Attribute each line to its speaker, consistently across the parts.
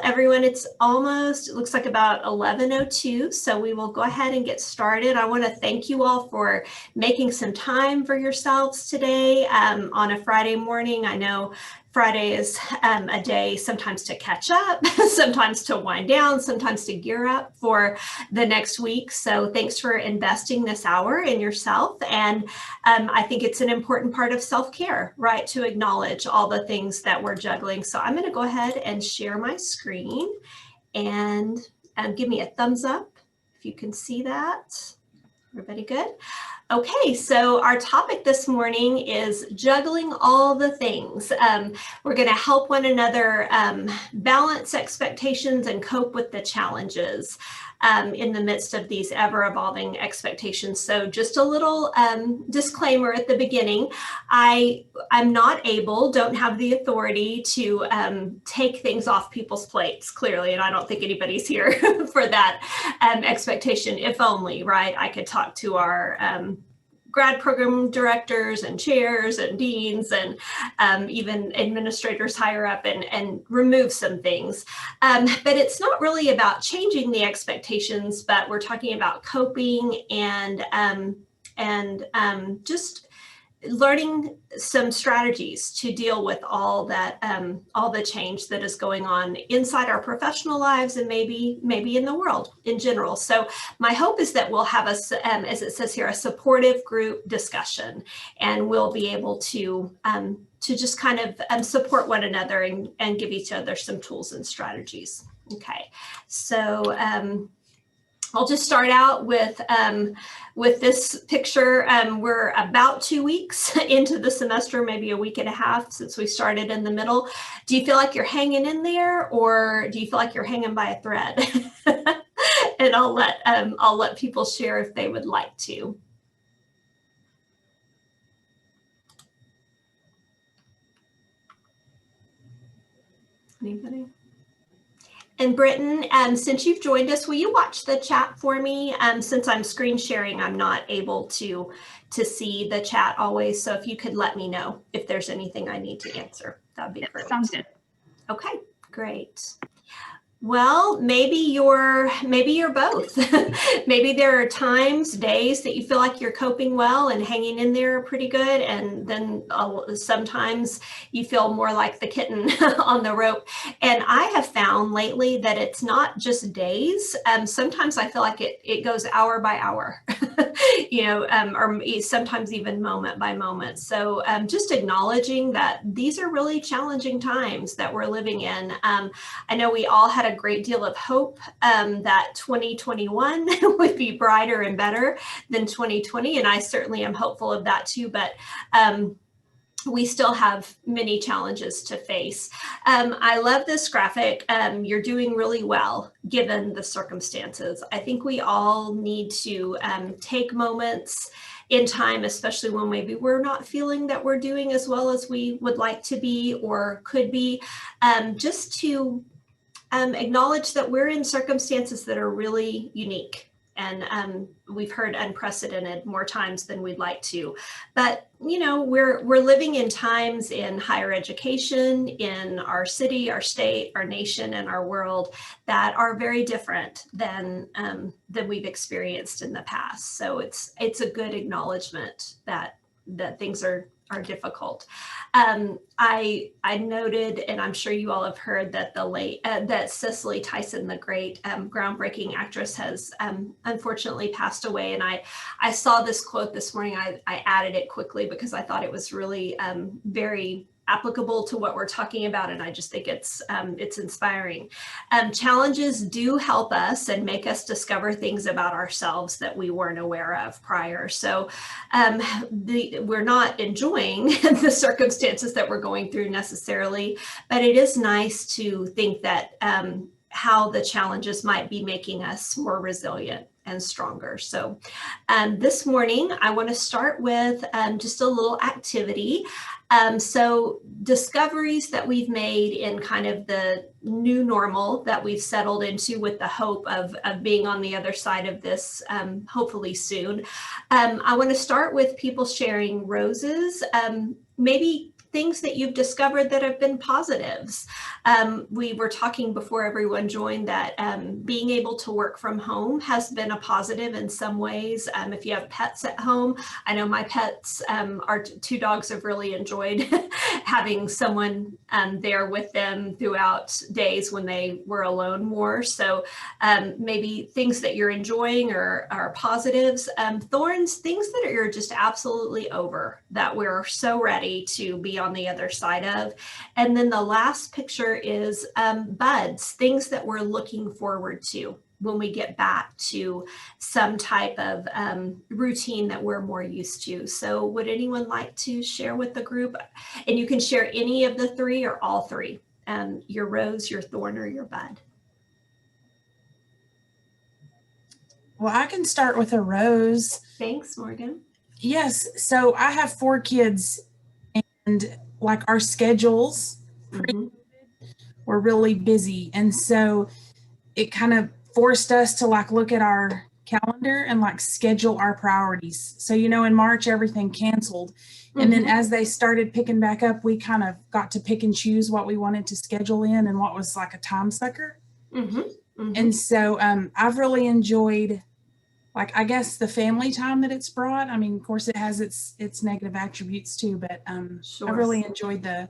Speaker 1: everyone, it looks like about 11:02, so we will go ahead and get started. I want to thank you all for making some time for yourselves today on a Friday morning. I know Friday is a day sometimes to catch up, sometimes to wind down, sometimes to gear up for the next week. So thanks for investing this hour in yourself. And I think it's an important part of self-care, right? To acknowledge all the things that we're juggling. So I'm going to go ahead and share my screen and give me a thumbs up if you can see that. Everybody good? Okay, so our topic this morning is juggling all the things. We're going to help one another balance expectations and cope with the challenges in the midst of these ever-evolving expectations. So just a little disclaimer at the beginning. I'm not don't have the authority to take things off people's plates, clearly, and I don't think anybody's here for that expectation, if only, right? I could talk to our grad program directors and chairs and deans and even administrators higher up and remove some things. But it's not really about changing the expectations, but we're talking about coping and just learning some strategies to deal with all the change that is going on inside our professional lives and maybe in the world in general. So my hope is that we'll have as it says here, a supportive group discussion, and we'll be able to just kind of support one another and give each other some tools and strategies. Okay, so I'll just start out with this picture. We're about 2 weeks into the semester, maybe a week and a half since we started in the middle. Do you feel like you're hanging in there, or do you feel like you're hanging by a thread? And I'll let people share if they would like to. Anybody? And Britton, since you've joined us, will you watch the chat for me? Since I'm screen sharing, I'm not able to see the chat always. So if you could let me know if there's anything I need to answer, that'd be great.
Speaker 2: Sounds good.
Speaker 1: Okay, great. Well, maybe you're both. Maybe there are times, days that you feel like you're coping well and hanging in there pretty good, and then sometimes you feel more like the kitten on the rope. And I have found lately that it's not just days. Sometimes I feel like it goes hour by hour, or sometimes even moment by moment. So just acknowledging that these are really challenging times that we're living in. I know we all had a great deal of hope that 2021 would be brighter and better than 2020, and I certainly am hopeful of that too, but we still have many challenges to face. I love this graphic. You're doing really well given the circumstances. I think we all need to take moments in time, especially when maybe we're not feeling that we're doing as well as we would like to be or could be, just to acknowledge that we're in circumstances that are really unique. And we've heard unprecedented more times than we'd like to. But, we're living in times in higher education, in our city, our state, our nation, and our world that are very different than we've experienced in the past. So it's a good acknowledgement that things are difficult. I noted, and I'm sure you all have heard, that that Cicely Tyson, the great groundbreaking actress, has unfortunately passed away. And I saw this quote this morning. I added it quickly because I thought it was really very applicable to what we're talking about, and I just think it's inspiring. Challenges do help us and make us discover things about ourselves that we weren't aware of prior. So we're not enjoying the circumstances that we're going through necessarily, but it is nice to think that how the challenges might be making us more resilient and stronger. So this morning, I want to start with just a little activity. So discoveries that we've made in kind of the new normal that we've settled into with the hope of being on the other side of this, hopefully soon. I want to start with people sharing roses. Maybe things that you've discovered that have been positives. We were talking before everyone joined that being able to work from home has been a positive in some ways. If you have pets at home, I know my pets, our two dogs have really enjoyed having someone there with them throughout days when they were alone more. So maybe things that you're enjoying are positives. Thorns, things that you're just absolutely over, that we're so ready to be on the other side of. And then the last picture is buds, things that we're looking forward to when we get back to some type of routine that we're more used to. So would anyone like to share with the group? And you can share any of the three or all three, your rose, your thorn, or your bud.
Speaker 2: Well, I can start with a rose.
Speaker 1: Thanks, Morgan.
Speaker 2: Yes. So I have 4 kids, and like our schedules were really busy. And so it kind of forced us to like look at our calendar and like schedule our priorities. So, you know, in March, everything canceled. And then as they started picking back up, we kind of got to pick and choose what we wanted to schedule in and what was like a time sucker. And so I've really enjoyed, like, I guess the family time that it's brought. I mean, of course, it has its negative attributes too, but I really enjoyed the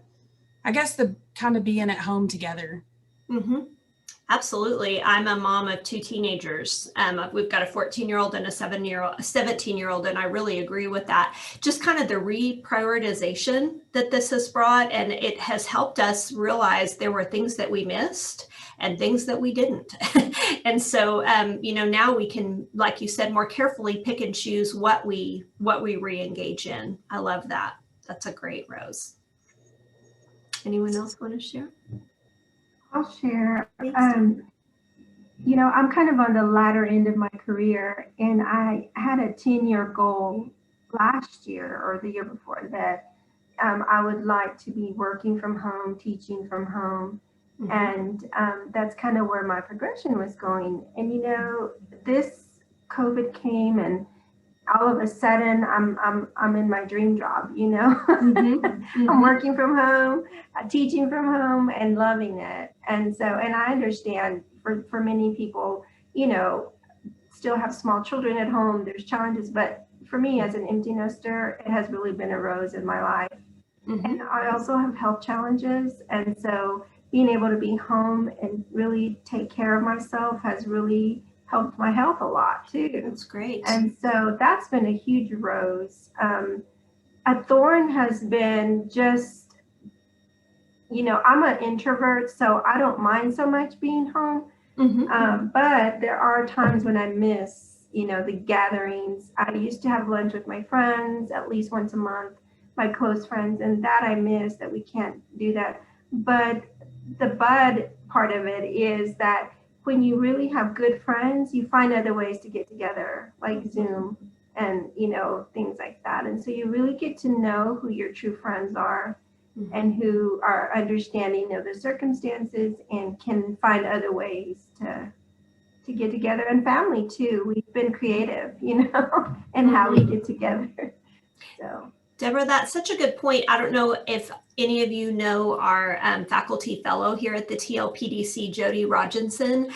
Speaker 2: kind of being at home together.
Speaker 1: Absolutely. I'm a mom of 2 teenagers. We've got a 14-year-old and a 17-year-old, and I really agree with that. Just kind of the reprioritization that this has brought, and it has helped us realize there were things that we missed and things that we didn't. And so, you know, now we can, like you said, more carefully pick and choose what we re-engage in. I love that. That's a great rose. Anyone else want to share?
Speaker 3: I'll share. You know, I'm kind of on the latter end of my career, and I had a 10-year goal last year or the year before that. I would like to be working from home, teaching from home. And that's kind of where my progression was going. And, you know, this COVID came, and all of a sudden I'm in my dream job, you know. I'm working from home, teaching from home, and loving it. And so, and I understand for many people, you know, still have small children at home, there's challenges, but for me as an empty nester, it has really been a rose in my life. And I also have health challenges. And so being able to be home and really take care of myself has really helped my health a lot too.
Speaker 1: That's great.
Speaker 3: And so that's been a huge rose. A thorn has been just, you know, I'm an introvert, so I don't mind so much being home. But there are times when I miss, you know, the gatherings. I used to have lunch with my friends at least once a month, my close friends, and that I miss, that we can't do that. But the bud part of it is that when you really have good friends, you find other ways to get together, like Zoom and, you know, things like that. And so you really get to know who your true friends are and who are understanding of the circumstances and can find other ways to get together. And family too. We've been creative, you know, and how we get together. So.
Speaker 1: Deborah, that's such a good point. I don't know if any of you know our faculty fellow here at the TLPDC, Jody Rogenson.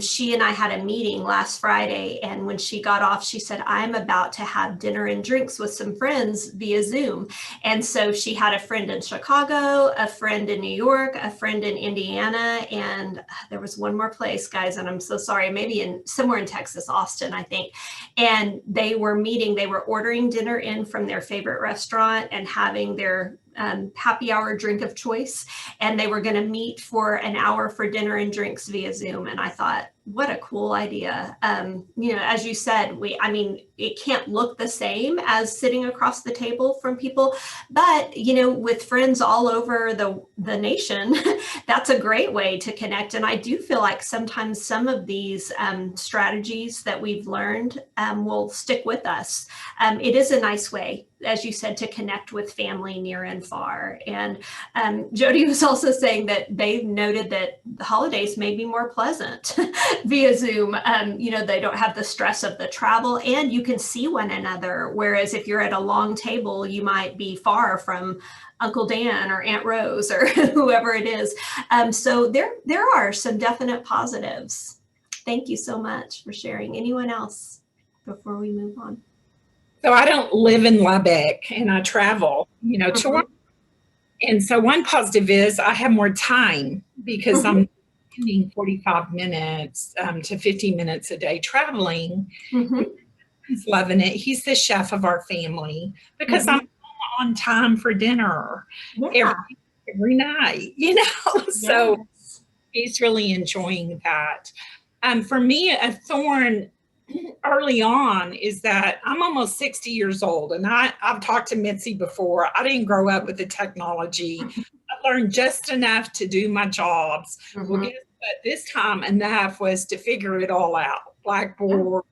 Speaker 1: She and I had a meeting last Friday, and when she got off, she said, I'm about to have dinner and drinks with some friends via Zoom. And so she had a friend in Chicago, a friend in New York, a friend in Indiana, and there was one more place, guys, and I'm so sorry, maybe somewhere in Texas, Austin, I think. And they were meeting, they were ordering dinner in from their favorite restaurant and having their happy hour drink of choice, and they were going to meet for an hour for dinner and drinks via Zoom. And I thought, what a cool idea. You know, as you said, I mean, it can't look the same as sitting across the table from people, but, you know, with friends all over the nation, that's a great way to connect. And I do feel like sometimes some of these strategies that we've learned will stick with us. It is a nice way, as you said, to connect with family near and far. And Jody was also saying that they noted that the holidays may be more pleasant via Zoom. You know, they don't have the stress of the travel, and you can see one another. Whereas if you're at a long table, you might be far from Uncle Dan or Aunt Rose or whoever it is. So there are some definite positives. Thank you so much for sharing. Anyone else before we move on?
Speaker 4: So I don't live in Lubbock, and I travel, you know, to work. And so one positive is I have more time because I'm spending 45 minutes to 50 minutes a day traveling. He's loving it. He's the chef of our family because I'm on time for dinner every night, you know. So he's really enjoying that. For me, a thorn early on is that I'm almost 60 years old, and I've talked to Mitzi before. I didn't grow up with the technology. I learned just enough to do my jobs. Well, guess what? This time enough was to figure it all out. Blackboard,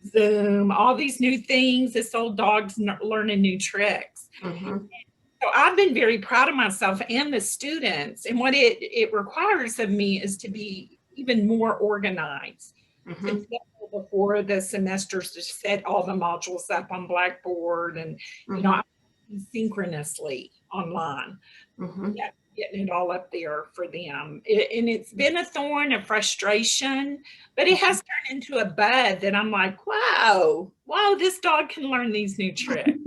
Speaker 4: Zoom, all these new things. This old dog's learning new tricks. So I've been very proud of myself and the students. And what it requires of me is to be even more organized. Before the semesters to set all the modules up on Blackboard and, you know, synchronously online. Getting it all up there for them. And it's been a thorn, a frustration, but it has turned into a bud that I'm like, wow, this dog can learn these new tricks.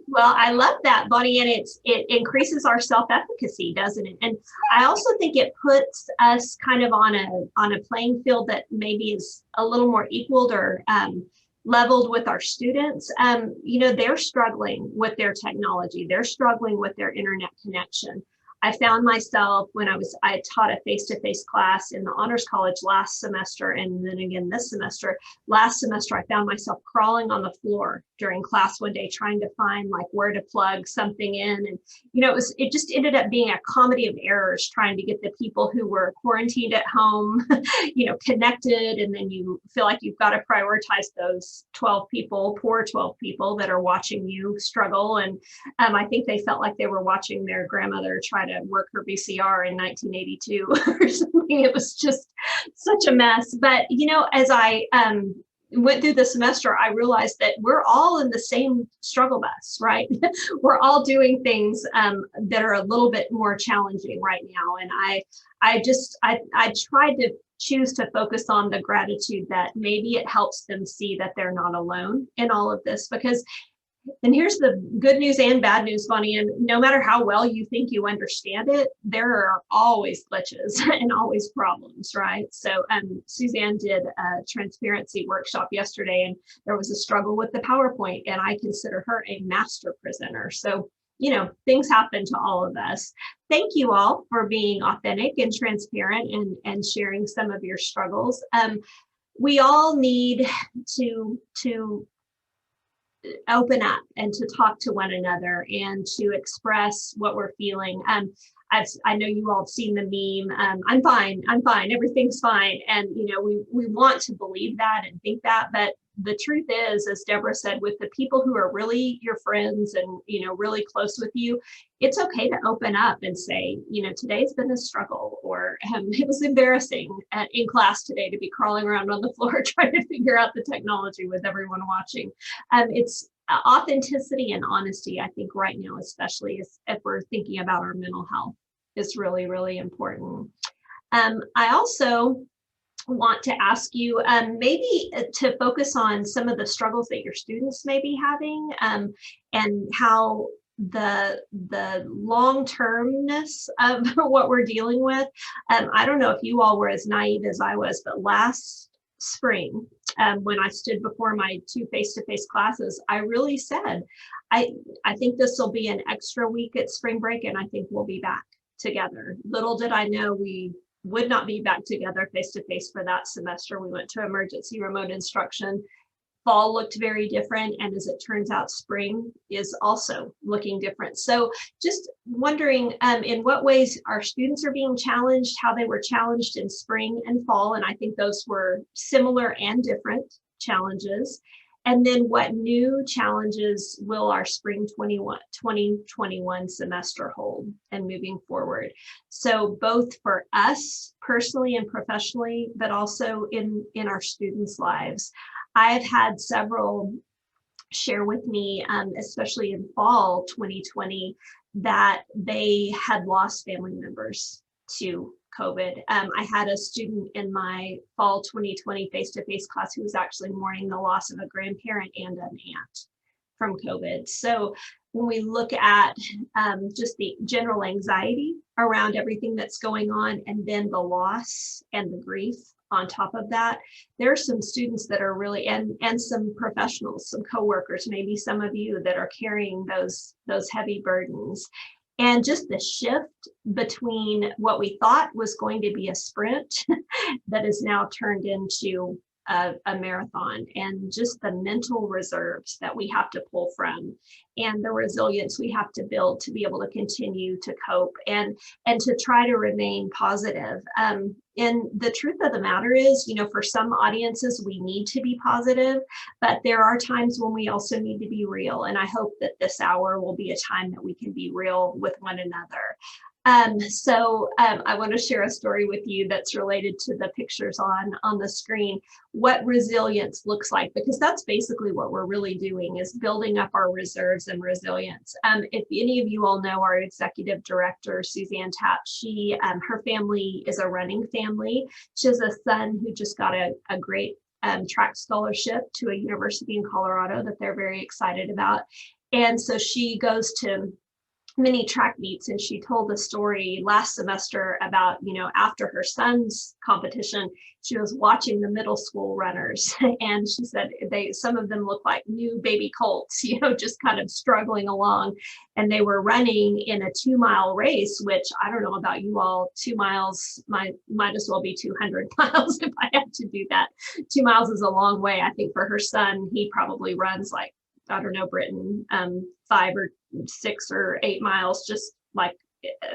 Speaker 1: Well, I love that, Bonnie, and it increases our self-efficacy, doesn't it? And I also think it puts us kind of on a playing field that maybe is a little more equaled or leveled with our students. You know, they're struggling with their technology. They're struggling with their internet connection. I found myself when I taught a face-to-face class in the honors college last semester, and then again this semester. Last semester, I found myself crawling on the floor during class one day, trying to find like where to plug something in. And, you know, it just ended up being a comedy of errors trying to get the people who were quarantined at home, you know, connected. And then you feel like you've got to prioritize those 12 people, poor 12 people that are watching you struggle. And I think they felt like they were watching their grandmother try to work her VCR in 1982 or something. It was just such a mess. But, you know, as I went through the semester, I realized that we're all in the same struggle bus, right? We're all doing things that are a little bit more challenging right now. And I tried to choose to focus on the gratitude that maybe it helps them see that they're not alone in all of this. Because, and here's the good news and bad news, Bonnie, and no matter how well you think you understand it, there are always glitches and always problems, right? So Suzanne did a transparency workshop yesterday, and there was a struggle with the PowerPoint, and I consider her a master presenter. So, you know, things happen to all of us. Thank you all for being authentic and transparent and sharing some of your struggles. We all need to open up and to talk to one another and to express what we're feeling. I know you all have seen the meme, I'm fine, everything's fine. And, you know, we want to believe that and think that, but the truth is, as Deborah said, with the people who are really your friends and, you know, really close with you, it's okay to open up and say, you know, today's been a struggle, or it was embarrassing in class today to be crawling around on the floor trying to figure out the technology with everyone watching. It's authenticity and honesty, I think right now, especially if we're thinking about our mental health, is really, really important. I also want to ask you maybe to focus on some of the struggles that your students may be having, and how the long-termness of what we're dealing with. I don't know if you all were as naive as I was, but last spring, when I stood before my 2 face-to-face classes, I really said, I think this will be an extra week at spring break, and I think we'll be back together. Little did I know we would not be back together face-to-face for that semester. We went to emergency remote instruction. Fall looked very different, and as it turns out, spring is also looking different. So just wondering in what ways our students are being challenged, how they were challenged in spring and fall, and I think those were similar and different challenges. And then what new challenges will our spring 2021 semester hold and moving forward? So both for us personally and professionally, but also in our students' lives. I've had several share with me, especially in fall 2020, that they had lost family members to COVID. I had a student in my fall 2020 face-to-face class who was actually mourning the loss of a grandparent and an aunt from COVID. So when we look at just the general anxiety around everything that's going on, and then the loss and the grief on top of that, there are some students that are really, and some professionals, some coworkers, maybe some of you that are carrying those heavy burdens. And just the shift between what we thought was going to be a sprint that is now turned into a marathon, and just the mental reserves that we have to pull from, and the resilience we have to build to be able to continue to cope and to try to remain positive. And the truth of the matter is, for some audiences, we need to be positive, but there are times when we also need to be real. And I hope that this hour will be a time that we can be real with one another. I want to share a story with you that's related to the pictures on the screen, what resilience looks like, because that's basically what we're really doing, is building up our reserves and resilience. If any of you all know our executive director, Suzanne Tapp, her family is a running family. She has a son who just got a great track scholarship to a university in Colorado that they're very excited about. And so she goes to many track meets, and she told the story last semester about, after her son's competition, she was watching the middle school runners, and she said some of them looked like new baby colts, just kind of struggling along, and they were running in a 2-mile race, which I don't know about you all, 2 miles might as well be 200 miles if I had to do that. 2 miles is a long way. I think for her son, he probably runs like, I don't know, Britain, 5 or 6 or 8 miles, just like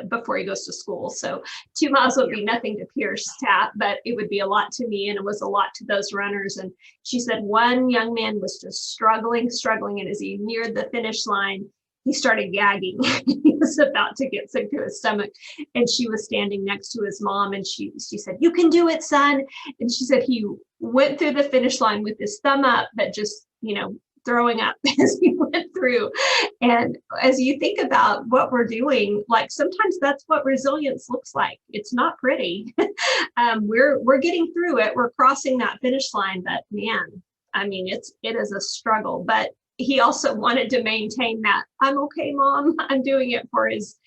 Speaker 1: before he goes to school. So 2 miles would be nothing to Pierce Tapp, but it would be a lot to me, and it was a lot to those runners. And she said one young man was just struggling, and as he neared the finish line, he started gagging. He was about to get sick to his stomach, and she was standing next to his mom, and she said, "You can do it, son." And she said he went through the finish line with his thumb up, but just, throwing up as he went through. And as you think about what we're doing, like sometimes that's what resilience looks like. It's not pretty. We're getting through it. We're crossing that finish line, but man, it is a struggle. But he also wanted to maintain that, "I'm okay, Mom. I'm doing it for his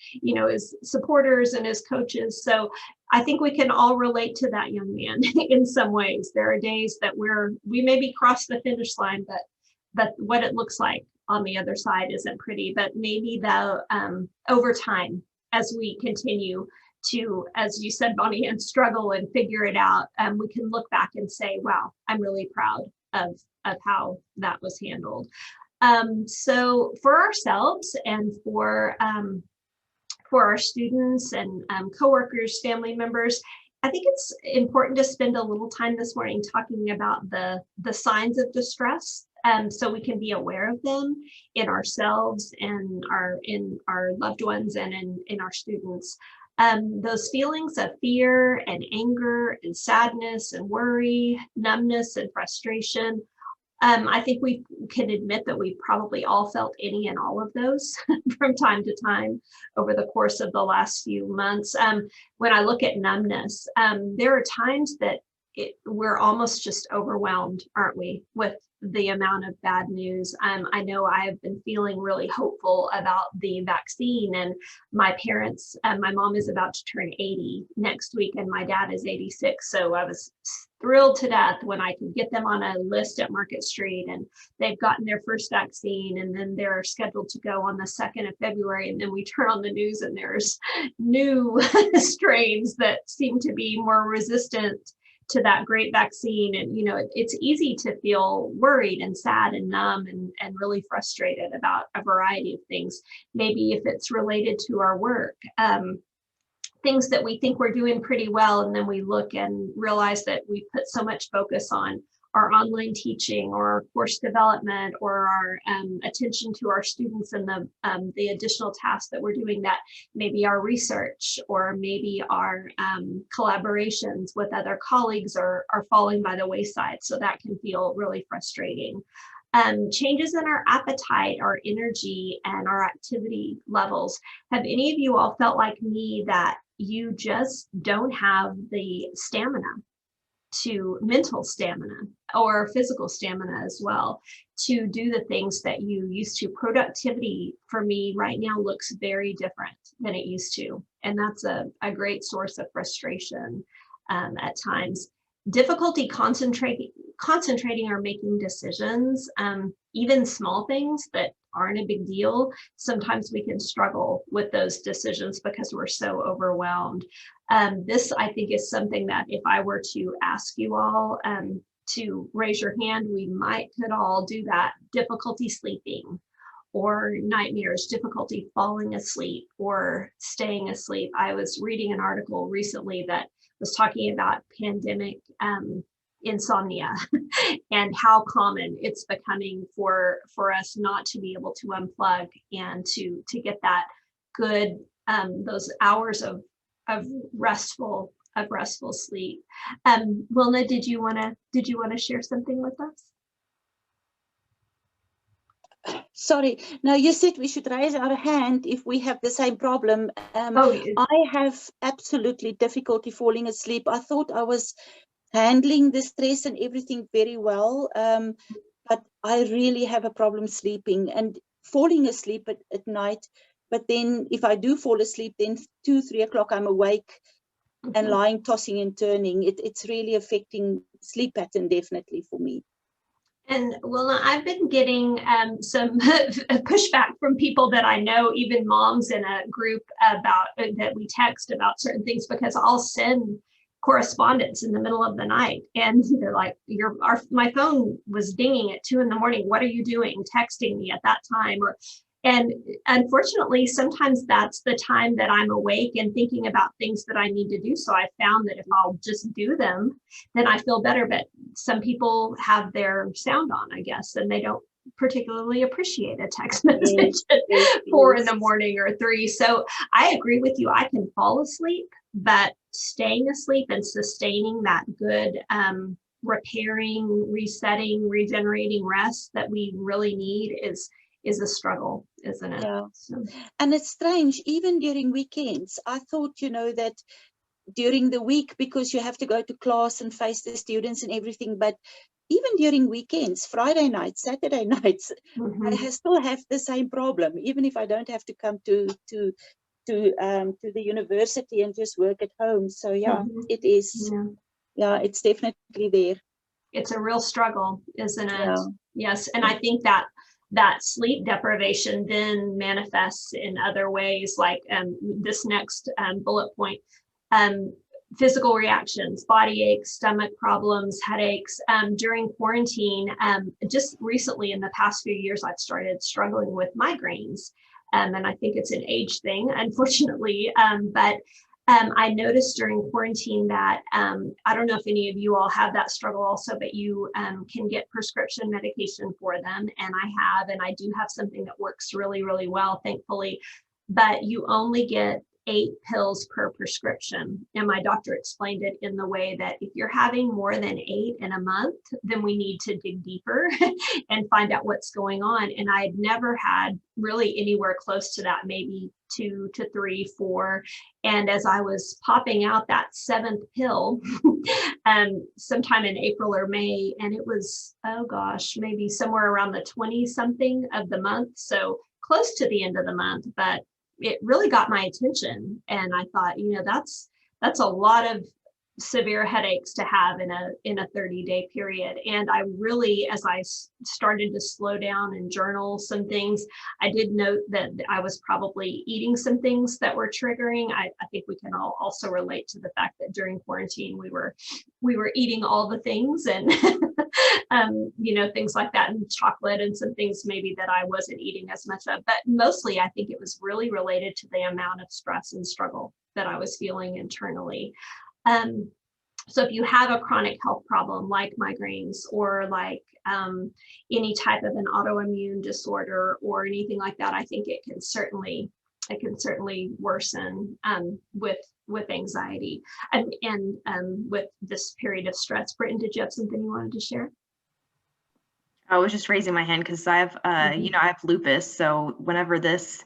Speaker 1: supporters and his coaches." So I think we can all relate to that young man in some ways. There are days that we maybe cross the finish line, but what it looks like on the other side isn't pretty. But maybe over time, as we continue to, as you said, Bonnie, and struggle and figure it out, we can look back and say, wow, I'm really proud of how that was handled. So for ourselves and for our students and coworkers, family members, I think it's important to spend a little time this morning talking about the signs of distress, so we can be aware of them in ourselves and in our loved ones and in our students. Those feelings of fear and anger and sadness and worry, numbness and frustration. I think we can admit that we probably all felt any and all of those from time to time over the course of the last few months. When I look at numbness, there are times that we're almost just overwhelmed, aren't we, with the amount of bad news. I know I have been feeling really hopeful about the vaccine, and my parents, my mom is about to turn 80 next week, and my dad is 86. So I was thrilled to death when I could get them on a list at Market Street, and they've gotten their first vaccine, and then they're scheduled to go on the 2nd of February. And then we turn on the news and there's new strains that seem to be more resistant to that great vaccine. And, it's easy to feel worried and sad and numb and really frustrated about a variety of things. Maybe if it's related to our work, things that we think we're doing pretty well, and then we look and realize that we put so much focus on our online teaching or our course development or our attention to our students and the additional tasks that we're doing, that maybe our research or maybe our collaborations with other colleagues are falling by the wayside. So that can feel really frustrating. Changes in our appetite, our energy, and our activity levels. Have any of you all felt like me that you just don't have the stamina, mental stamina or physical stamina as well, to do the things that you used to? Productivity for me right now looks very different than it used to. And that's a great source of frustration at times. Difficulty concentrating or making decisions, even small things that aren't a big deal. Sometimes we can struggle with those decisions because we're so overwhelmed. This, I think, is something that if I were to ask you all to raise your hand, we could all do that. Difficulty sleeping, or nightmares, difficulty falling asleep or staying asleep. I was reading an article recently that was talking about pandemic insomnia and how common it's becoming for us not to be able to unplug and to get that good those hours of restful sleep. Wilna, did you want to share something with us?
Speaker 5: Sorry, no, you said we should raise our hand if we have the same problem. I have absolutely difficulty falling asleep. I thought I was handling the stress and everything very well, but I really have a problem sleeping and falling asleep at night. But then if I do fall asleep, then 2-3 o'clock I'm awake and lying, tossing and turning. It's really affecting sleep pattern, definitely, for me.
Speaker 1: And Wilna, I've been getting some pushback from people that I know, even moms in a group about that we text about certain things, because I'll send correspondence in the middle of the night and they're like, my phone was dinging at 2 a.m. What are you doing texting me at that time? And unfortunately, sometimes that's the time that I'm awake and thinking about things that I need to do. So I found that if I'll just do them, then I feel better. But some people have their sound on, I guess, and they don't particularly appreciate a text message at 4 a.m. or 3. So I agree with you. I can fall asleep, but staying asleep and sustaining that good repairing, resetting, regenerating rest that we really need is a struggle, isn't it?
Speaker 5: Yeah.
Speaker 1: So.
Speaker 5: And it's strange, even during weekends. I thought, that during the week, because you have to go to class and face the students and everything, but even during weekends, Friday nights, Saturday nights, I still have the same problem, even if I don't have to come to the university and just work at home. So yeah, it is. Yeah, it's definitely there.
Speaker 1: It's a real struggle, isn't it?
Speaker 5: Yeah.
Speaker 1: Yes, and I think that sleep deprivation then manifests in other ways, like this next bullet point, physical reactions, body aches, stomach problems, headaches. During quarantine, just recently in the past few years, I've started struggling with migraines. And I think it's an age thing, unfortunately, but I noticed during quarantine that, I don't know if any of you all have that struggle also, but you can get prescription medication for them. And I have, and I do have something that works really, really well, thankfully, but you only get 8 pills per prescription. And my doctor explained it in the way that if you're having more than 8 in a month, then we need to dig deeper and find out what's going on. And I had never had really anywhere close to that, maybe 2 to 3, 4. And as I was popping out that 7th pill, sometime in April or May, and it was, oh gosh, maybe somewhere around the 20 something of the month. So close to the end of the month, but it really got my attention. And I thought, that's a lot of severe headaches to have in a 30-day period. And I really, as I started to slow down and journal some things, I did note that I was probably eating some things that were triggering. I think we can all also relate to the fact that during quarantine we were eating all the things and things like that, and chocolate and some things maybe that I wasn't eating as much of. But mostly I think it was really related to the amount of stress and struggle that I was feeling internally. So if you have a chronic health problem like migraines or like any type of an autoimmune disorder or anything like that, I think it can certainly worsen with anxiety and with this period of stress. Britton, did you have something you wanted to share?
Speaker 6: I was just raising my hand because I have, I have lupus. So whenever this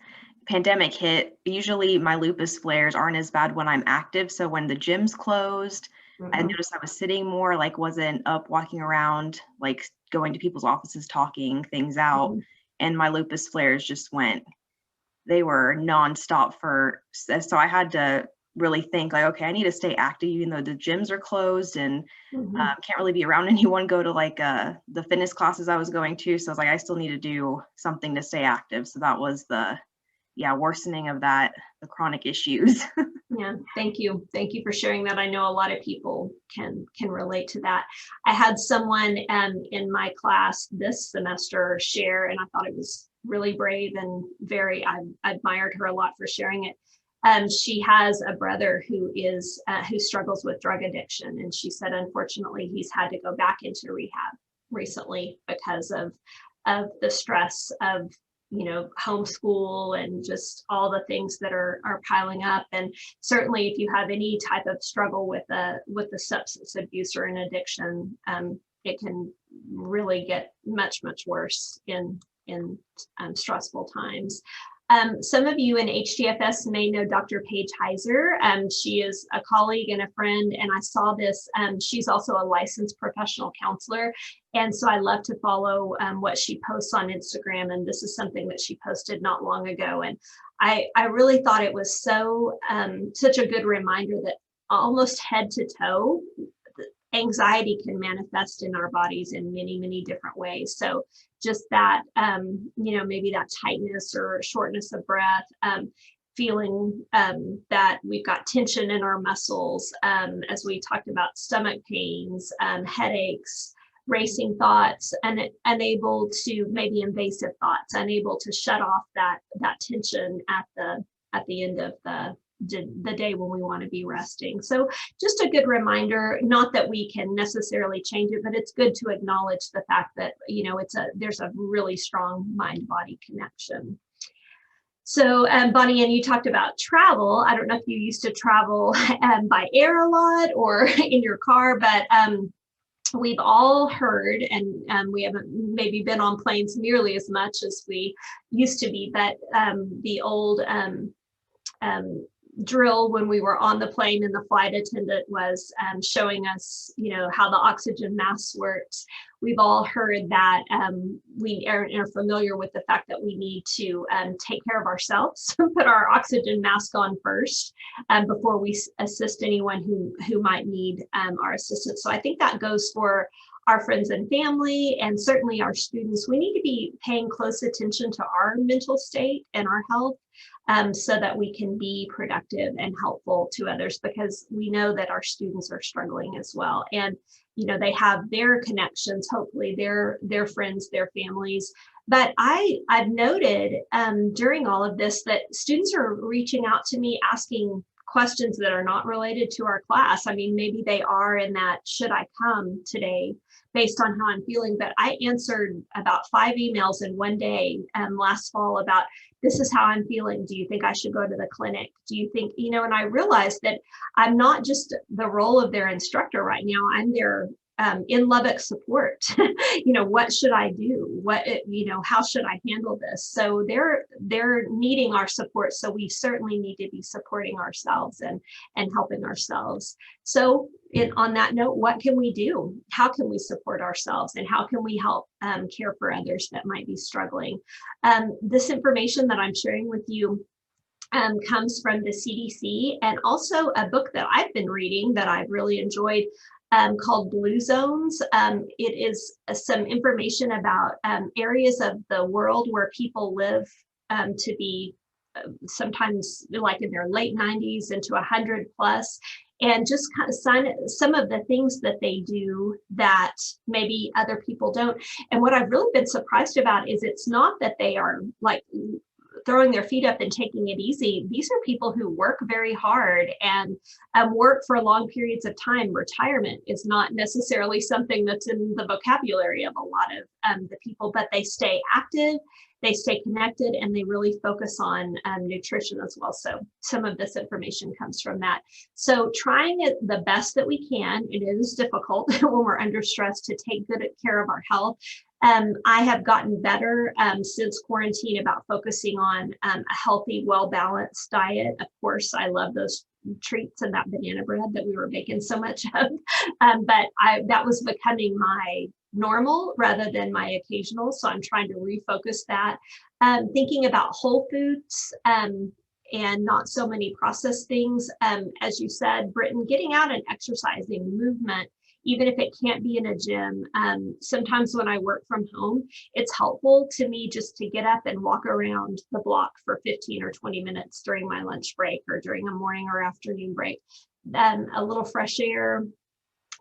Speaker 6: pandemic hit, usually my lupus flares aren't as bad when I'm active. So when the gym's closed, I noticed I was sitting more, like wasn't up walking around, like going to people's offices, talking things out. And my lupus flares just they were nonstop so I had to really think like, okay, I need to stay active even though the gyms are closed and can't really be around anyone, go to like the fitness classes I was going to. So I was like, I still need to do something to stay active. So that was the worsening of the chronic issues.
Speaker 1: Yeah, thank you. Thank you for sharing that. I know a lot of people can relate to that. I had someone in my class this semester share, and I thought it was really brave and I admired her a lot for sharing it. She has a brother who struggles with drug addiction, and she said, unfortunately, he's had to go back into rehab recently because of the stress of homeschool and just all the things that are piling up. And certainly if you have any type of struggle with the substance abuse or an addiction, it can really get much worse in stressful times. Some of you in HDFS may know Dr. Paige Heiser. She is a colleague and a friend, and I saw this. She's also a licensed professional counselor, and so I love to follow what she posts on Instagram, and this is something that she posted not long ago. And I really thought it was such a good reminder that almost head to toe, anxiety can manifest in our bodies in many different ways. So just that, maybe that tightness or shortness of breath, feeling that we've got tension in our muscles, as we talked about, stomach pains, headaches, racing thoughts, and unable to, maybe invasive thoughts, unable to shut off that tension at the end of the day when we want to be resting. So just a good reminder, not that we can necessarily change it, but it's good to acknowledge the fact that, there's a really strong mind-body connection. So Bonnie, and you talked about travel. I don't know if you used to travel by air a lot or in your car, but we've all heard, and we haven't maybe been on planes nearly as much as we used to be, but the old drill when we were on the plane and the flight attendant was showing us, how the oxygen mask works. We've all heard that. We are familiar with the fact that we need to take care of ourselves, put our oxygen mask on first before we assist anyone who might need our assistance. So I think that goes for our friends and family, and certainly our students. We need to be paying close attention to our mental state and our health, so that we can be productive and helpful to others, because we know that our students are struggling as well. And, they have their connections, hopefully their friends, their families. But I've noted during all of this that students are reaching out to me asking questions that are not related to our class. I mean, maybe they are in that, should I come today based on how I'm feeling? But I answered about 5 emails in one day last fall about, this is how I'm feeling. Do you think I should go to the clinic? Do you think, and I realized that I'm not just the role of their instructor right now. I'm their in Lubbock support. What should I do? How should I handle this? So they're needing our support. So we certainly need to be supporting ourselves and helping ourselves. So on that note, what can we do? How can we support ourselves, and how can we help care for others that might be struggling? This information that I'm sharing with you comes from the CDC, and also a book that I've been reading that I've really enjoyed, called Blue Zones. It is some information about areas of the world where people live to be sometimes like in their late 90s into 100 plus, and just kind of some of the things that they do that maybe other people don't. And what I've really been surprised about is it's not that they are like throwing their feet up and taking it easy. These are people who work very hard and work for long periods of time. Retirement is not necessarily something that's in the vocabulary of a lot of the people, but they stay active, they stay connected, and they really focus on nutrition as well. So some of this information comes from that. So trying it the best that we can. It is difficult when we're under stress to take good care of our health. I have gotten better since quarantine about focusing on a healthy, well-balanced diet. Of course, I love those treats and that banana bread that we were making so much of, but that was becoming my normal rather than my occasional. So I'm trying to refocus that. Thinking about whole foods and not so many processed things. As you said, Britton, getting out and exercising, movement, even if it can't be in a gym. Sometimes when I work from home, it's helpful to me just to get up and walk around the block for 15 or 20 minutes during my lunch break or during a morning or afternoon break. A little fresh air,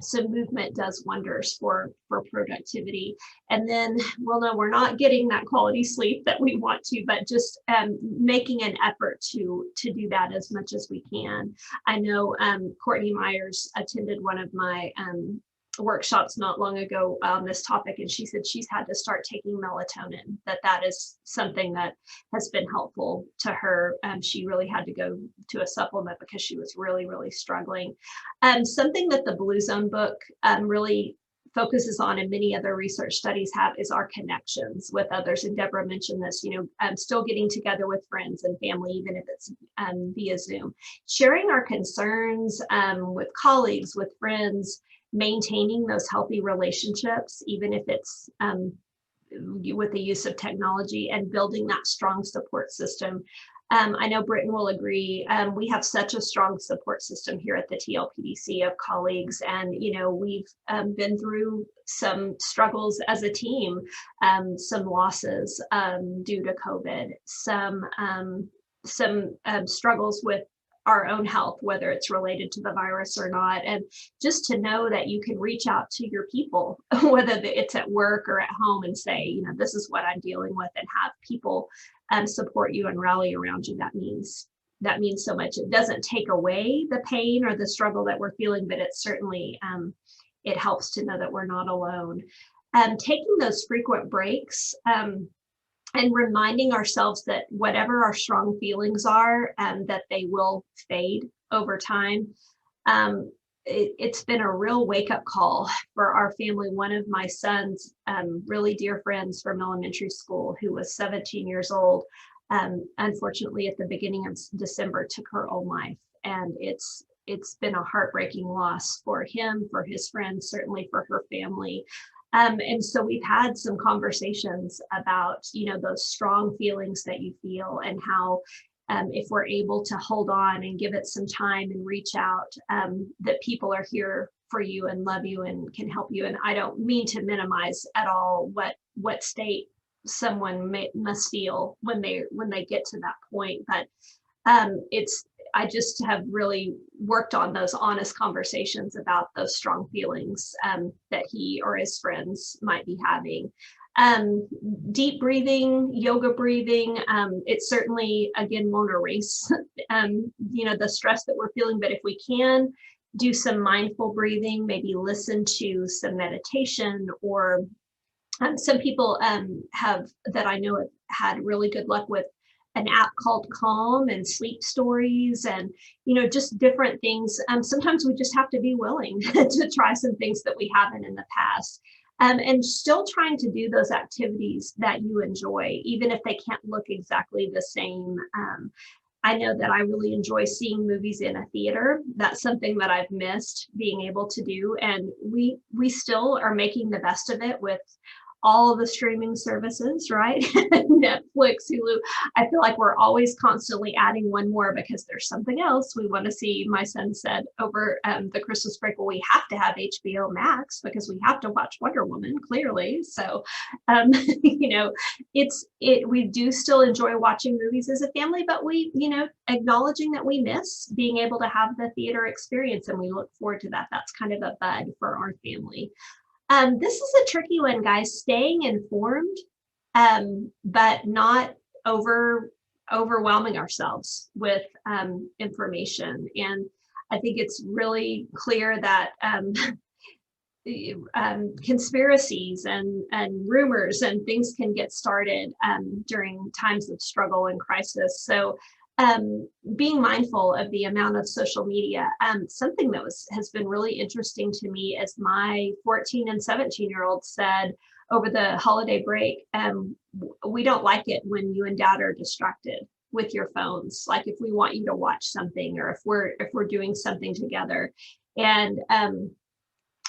Speaker 1: some movement does wonders for productivity. And then, well, no, we're not getting that quality sleep that we want to, but just making an effort to do that as much as we can. I know Courtney Myers attended one of my workshops not long ago on this topic, and she said she's had to start taking melatonin, that is something that has been helpful to her. She really had to go to a supplement because she was really, really struggling. Something that the Blue Zone book really focuses on, and many other research studies have, is our connections with others. And Deborah mentioned this, still getting together with friends and family, even if it's via Zoom, sharing our concerns with colleagues, with friends, maintaining those healthy relationships, even if it's with the use of technology, and building that strong support system. I know Britton will agree. We have such a strong support system here at the TLPDC of colleagues, and we've been through some struggles as a team, some losses due to COVID, some struggles with our own health, whether it's related to the virus or not. And just to know that you can reach out to your people, whether it's at work or at home, and say, this is what I'm dealing with, and have people support you and rally around you. That means so much. It doesn't take away the pain or the struggle that we're feeling, but it certainly, it helps to know that we're not alone. Taking those frequent breaks, and reminding ourselves that whatever our strong feelings are, that they will fade over time. It's been a real wake-up call for our family. One of my son's really dear friends from elementary school, who was 17 years old, unfortunately at the beginning of December took her own life. And it's been a heartbreaking loss for him, for his friends, certainly for her family. And so we've had some conversations about, those strong feelings that you feel, and how if we're able to hold on and give it some time and reach out, that people are here for you and love you and can help you. And I don't mean to minimize at all what state someone must feel when they get to that point, but I just have really worked on those honest conversations about those strong feelings that he or his friends might be having. Deep breathing, yoga breathing, it certainly, again, won't erase, the stress that we're feeling, but if we can do some mindful breathing, maybe listen to some meditation, or some people that I know have had really good luck with an app called Calm, and sleep stories, and just different things. Sometimes we just have to be willing to try some things that we haven't in the past, and still trying to do those activities that you enjoy, even if they can't look exactly the same. I know that I really enjoy seeing movies in a theater. That's something that I've missed being able to do, and we still are making the best of it with all the streaming services, right? Netflix, Hulu. I feel like we're always constantly adding one more because there's something else we want to see. My son said over the Christmas break, well, we have to have HBO Max because we have to watch Wonder Woman, clearly. So, we do still enjoy watching movies as a family, but we, acknowledging that we miss being able to have the theater experience, and we look forward to that. That's kind of a bud for our family. This is a tricky one, guys. Staying informed, but not over overwhelming ourselves with information. And I think it's really clear that conspiracies and rumors and things can get started during times of struggle and crisis. So being mindful of the amount of social media, something that has been really interesting to me is my 14 and 17-year-olds said over the holiday break, we don't like it when you and dad are distracted with your phones. Like if we want you to watch something or if we're doing something together. And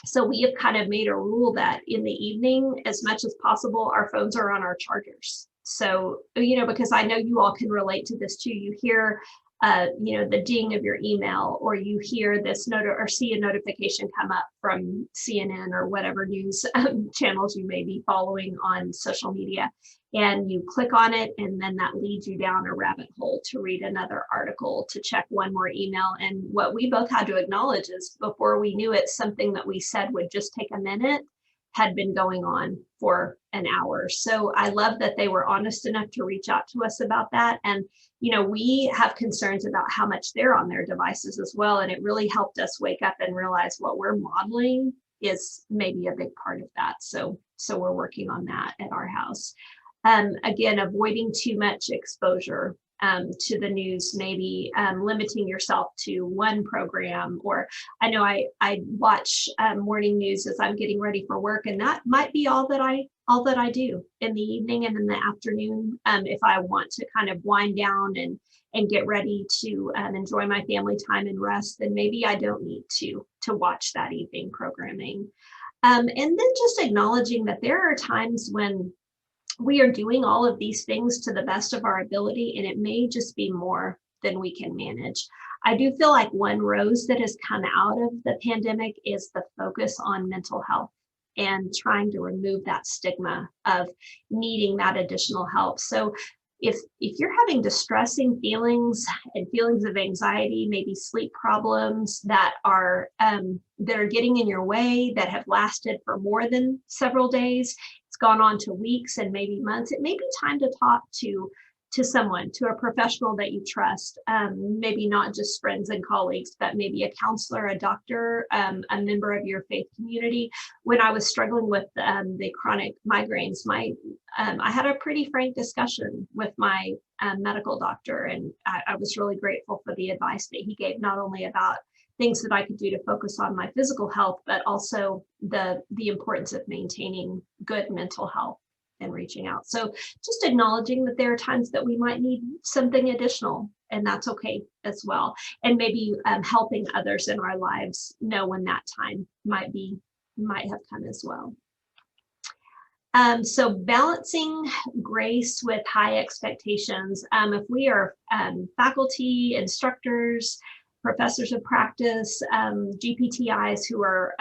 Speaker 1: so we have kind of made a rule that in the evening, as much as possible, our phones are on our chargers. So, because I know you all can relate to this too. You hear, the ding of your email, or you hear this note or see a notification come up from CNN or whatever news channels you may be following on social media. And you click on it, and then that leads you down a rabbit hole to read another article, to check one more email. And what we both had to acknowledge is before we knew it, something that we said would just take a minute had been going on for an hour. So I love that they were honest enough to reach out to us about that. And, we have concerns about how much they're on their devices as well. And it really helped us wake up and realize what we're modeling is maybe a big part of that. So we're working on that at our house. Again, avoiding too much exposure to the news, maybe limiting yourself to one program. Or I know I watch morning news as I'm getting ready for work, and that might be all that I do in the evening and in the afternoon. If I want to kind of wind down and get ready to enjoy my family time and rest, then maybe I don't need to watch that evening programming. And then just acknowledging that there are times when we are doing all of these things to the best of our ability, and it may just be more than we can manage. I do feel like one rose that has come out of the pandemic is the focus on mental health and trying to remove that stigma of needing that additional help. So if you're having distressing feelings and feelings of anxiety, maybe sleep problems that are getting in your way, that have lasted for more than several days, it's gone on to weeks and maybe months, it may be time to talk to someone, to a professional that you trust, maybe not just friends and colleagues, but maybe a counselor, a doctor, a member of your faith community. When I was struggling with the chronic migraines, I had a pretty frank discussion with my medical doctor, and I was really grateful for the advice that he gave, not only about things that I could do to focus on my physical health, but also the importance of maintaining good mental health and reaching out. So just acknowledging that there are times that we might need something additional, and that's okay as well. And maybe helping others in our lives know when that time might have come as well. So balancing grace with high expectations. If we are faculty, instructors, professors of practice, GPTIs who are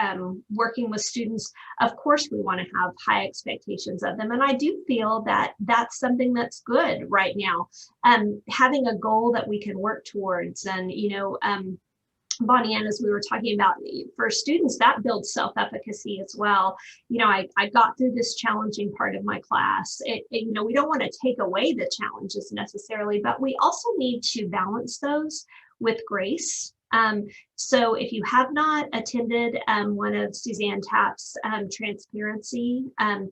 Speaker 1: working with students, of course we want to have high expectations of them. And I do feel that that's something that's good right now. Having a goal that we can work towards, and Bonnie Ann, as we were talking about, for students, that builds self-efficacy as well. I got through this challenging part of my class. We don't want to take away the challenges necessarily, but we also need to balance those with grace. So if you have not attended one of Suzanne Tapp's transparency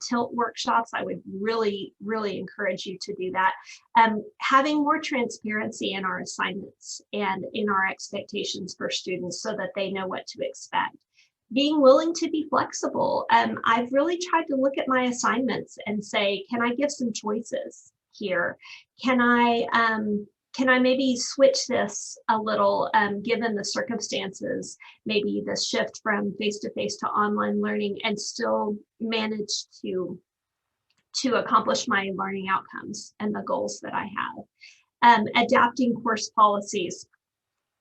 Speaker 1: tilt workshops, I would really, really encourage you to do that. Having more transparency in our assignments and in our expectations for students so that they know what to expect. Being willing to be flexible. I've really tried to look at my assignments and say, can I give some choices here? Can I maybe switch this a little, given the circumstances, maybe the shift from face-to-face to online learning, and still manage to accomplish my learning outcomes and the goals that I have. Adapting course policies.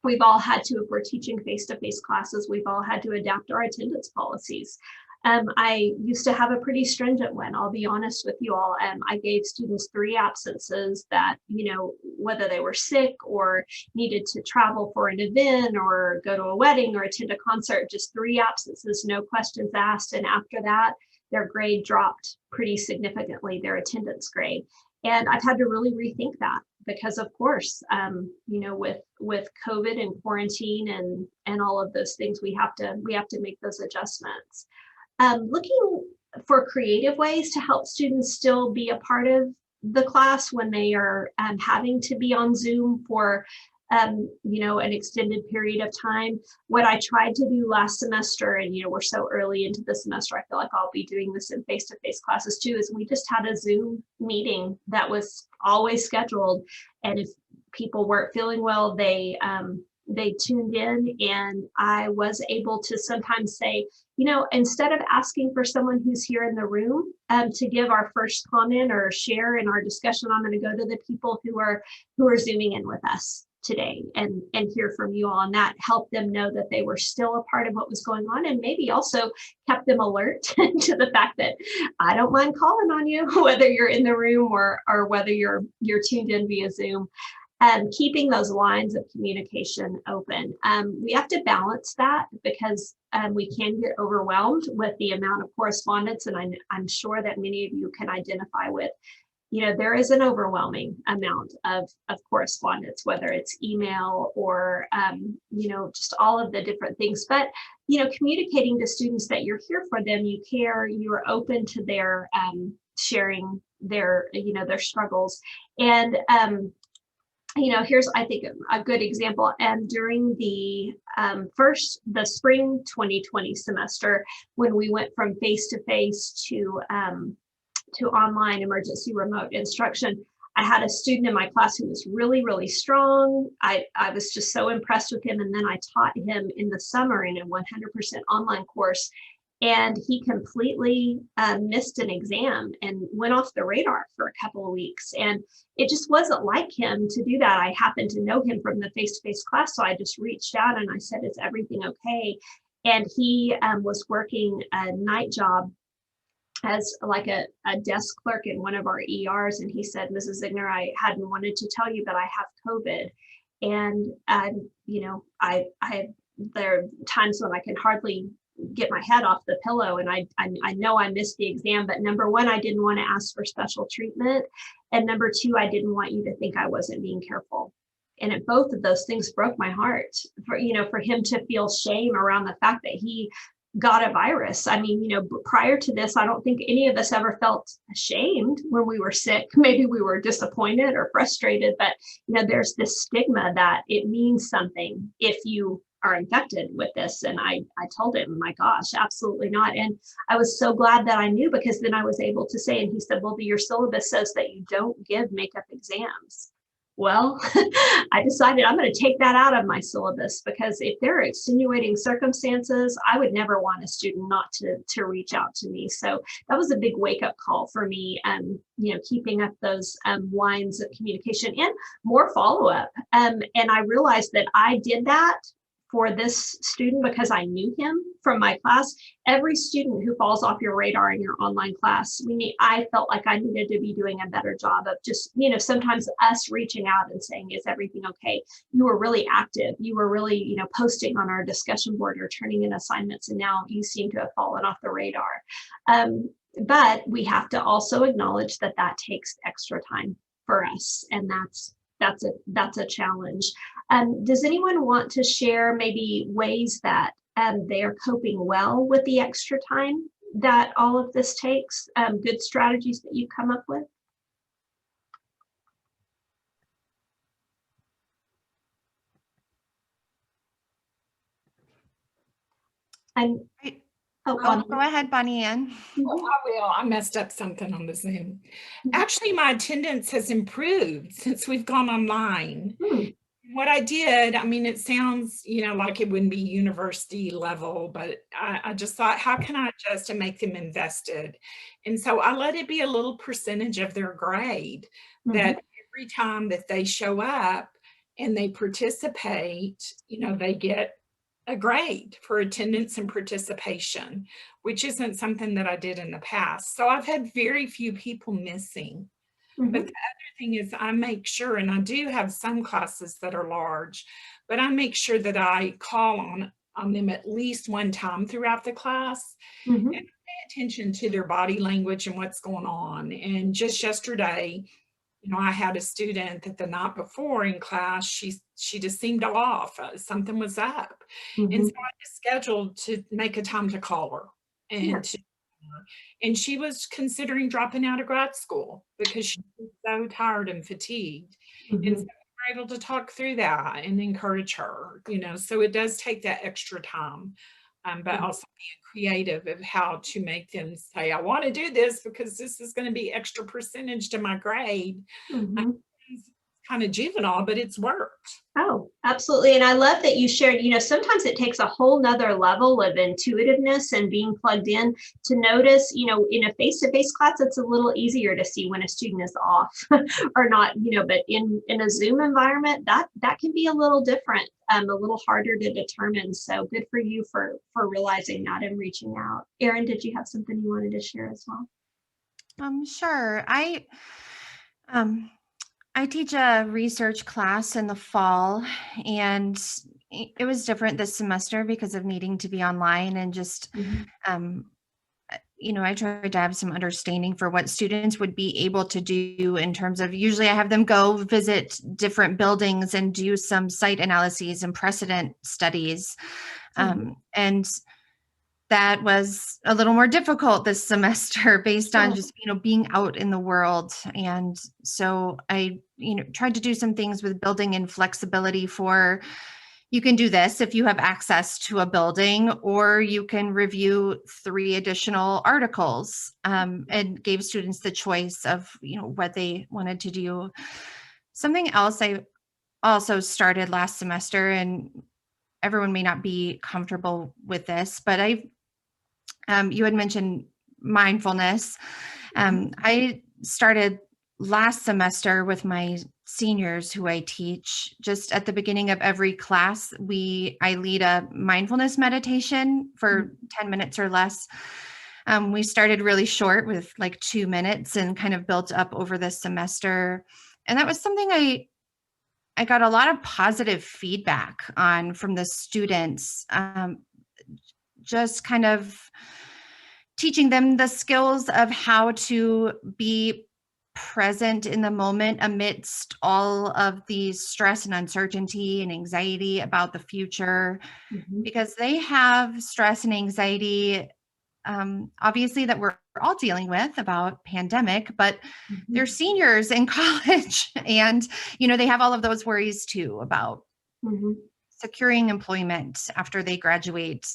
Speaker 1: We've all had to, if we're teaching face-to-face classes, we've all had to adapt our attendance policies. I used to have a pretty stringent one, I'll be honest with you all. I gave students 3 absences that, whether they were sick or needed to travel for an event or go to a wedding or attend a concert, just 3 absences, no questions asked. And after that, their grade dropped pretty significantly, their attendance grade. And I've had to really rethink that because of course, you know, with COVID and quarantine and all of those things, we have to make those adjustments. Looking for creative ways to help students still be a part of the class when they are having to be on Zoom for you know, an extended period of time. What I tried to do last semester, and you know, we're so early into the semester, I feel like I'll be doing this in face-to-face classes too, is we just had a Zoom meeting that was always scheduled. And if people weren't feeling well, they tuned in, and I was able to sometimes say, you know, instead of asking for someone who's here in the room to give our first comment or share in our discussion, I'm going to go to the people who are Zooming in with us today and hear from you all, and that helped them know that they were still a part of what was going on, and maybe also kept them alert to the fact that I don't mind calling on you, whether you're in the room or whether you're tuned in via Zoom. Keeping those lines of communication open. We have to balance that because we can get overwhelmed with the amount of correspondence, and I'm sure that many of you can identify with, you know, there is an overwhelming amount of correspondence, whether it's email or, you know, just all of the different things. But, you know, communicating to students that you're here for them, you care, you're open to their sharing their, you know, their struggles. And, you know, here's, I think, a good example. And during the spring 2020 semester, when we went from face-to-face to online emergency remote instruction, I had a student in my class who was really, really strong. I was just so impressed with him. And then I taught him in the summer in a 100% online course. And he completely missed an exam and went off the radar for a couple of weeks. And it just wasn't like him to do that. I happened to know him from the face-to-face class. So I just reached out and I said, is everything okay? And he was working a night job as like a desk clerk in one of our ERs. And he said, Mrs. Ziegner, I hadn't wanted to tell you, but I have COVID. And, you know, there are times when I can hardly get my head off the pillow, and I know I missed the exam, but number one, I didn't want to ask for special treatment, and number two, I didn't want you to think I wasn't being careful. And both of those things broke my heart, for, you know, for him to feel shame around the fact that he got a virus. I mean, you know, prior to this, I don't think any of us ever felt ashamed when we were sick. Maybe we were disappointed or frustrated, but you know, there's this stigma that it means something if you are infected with this. And I told him, my gosh, absolutely not. And I was so glad that I knew, because then I was able to say, and he said, well, your syllabus says that you don't give makeup exams. Well, I decided I'm going to take that out of my syllabus, because if there are extenuating circumstances, I would never want a student not to reach out to me. So that was a big wake up call for me, you know, keeping up those lines of communication and more follow up. And I realized that I did that for this student because I knew him from my class. Every student who falls off your radar in your online class, I felt like I needed to be doing a better job of just, you know, sometimes us reaching out and saying, is everything okay? You were really active. You were really, you know, posting on our discussion board or turning in assignments, and now you seem to have fallen off the radar. But we have to also acknowledge that that takes extra time for us, and that's a challenge. Does anyone want to share maybe ways that they are coping well with the extra time that all of this takes? Good strategies that you've come up with?
Speaker 7: Go ahead, Bonnie Ann.
Speaker 4: Oh, I will. I messed up something on the Zoom. Actually, my attendance has improved since we've gone online. What I did, I mean, it sounds, you know, like it wouldn't be university level, but I just thought, how can I adjust and make them invested? And so I let it be a little percentage of their grade, that every time that they show up and they participate, you know, they get a grade for attendance and participation, which isn't something that I did in the past. So I've had very few people missing. But the other thing is, I make sure, and I do have some classes that are large, but I make sure that I call on them at least one time throughout the class and pay attention to their body language and what's going on. And just yesterday, you know, I had a student that the night before in class, she just seemed off. Something was up. And so I just scheduled to make a time to call her and and she was considering dropping out of grad school because she was so tired and fatigued. And so we were able to talk through that and encourage her, you know, so it does take that extra time. But also being creative of how to make them say, I want to do this because this is going to be extra percentage to my grade. It's kind of juvenile, but it's worked.
Speaker 1: Oh, absolutely. And I love that you shared, you know, sometimes it takes a whole nother level of intuitiveness and being plugged in to notice, you know, in a face-to-face class, it's a little easier to see when a student is off or not, you know, but in a Zoom environment, that can be a little different, a little harder to determine. So good for you for realizing that and reaching out. Erin, did you have something you wanted to share as well?
Speaker 7: Sure. I teach a research class in the fall, and it was different this semester because of needing to be online and just, you know, I tried to have some understanding for what students would be able to do in terms of, usually I have them go visit different buildings and do some site analyses and precedent studies. And that was a little more difficult this semester based on just, you know, being out in the world. And so I, you know, tried to do some things with building in flexibility for, you can do this if you have access to a building, or you can review 3 additional articles, and gave students the choice of, you know, what they wanted to do. Something else I also started last semester, and everyone may not be comfortable with this, but you had mentioned mindfulness. I started last semester with my seniors who I teach. Just at the beginning of every class, I lead a mindfulness meditation for 10 minutes or less. We started really short with like 2 minutes and kind of built up over the semester. And that was something I got a lot of positive feedback on from the students. Just kind of teaching them the skills of how to be present in the moment amidst all of the stress and uncertainty and anxiety about the future, because they have stress and anxiety, obviously, that we're all dealing with about pandemic, but they're seniors in college and, you know, they have all of those worries too about securing employment after they graduate.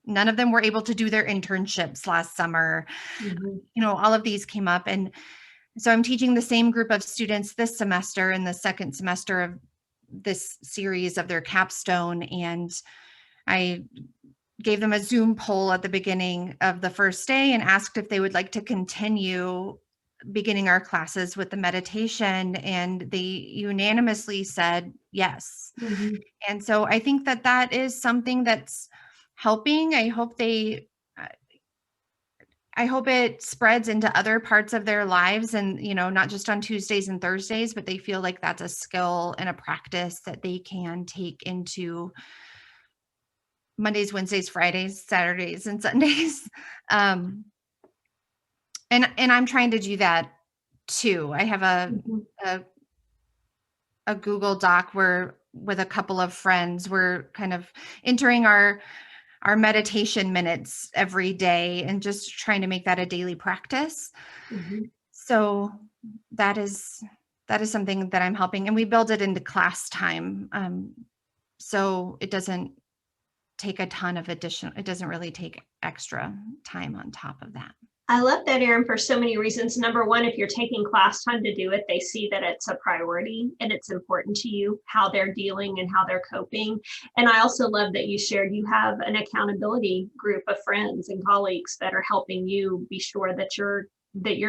Speaker 7: None of them were able to do their internships last summer. You know, all of these came up. And so I'm teaching the same group of students this semester in the second semester of this series of their capstone. And I gave them a Zoom poll at the beginning of the first day and asked if they would like to continue beginning our classes with the meditation. And they unanimously said yes. And so I think that that is something that's helping. I hope it spreads into other parts of their lives, and, you know, not just on Tuesdays and Thursdays, but they feel like that's a skill and a practice that they can take into Mondays, Wednesdays, Fridays, Saturdays, and Sundays. And I'm trying to do that too. I have a Google Doc where, with a couple of friends, we're kind of entering our meditation minutes every day and just trying to make that a daily practice. So that is something that I'm helping, and we build it into class time. So it doesn't take a ton of it doesn't really take extra time on top of that.
Speaker 1: I love that, Erin, for so many reasons. Number one, if you're taking class time to do it, they see that it's a priority and it's important to you, how they're dealing and how they're coping. And I also love that you shared you have an accountability group of friends and colleagues that are helping you be sure that you're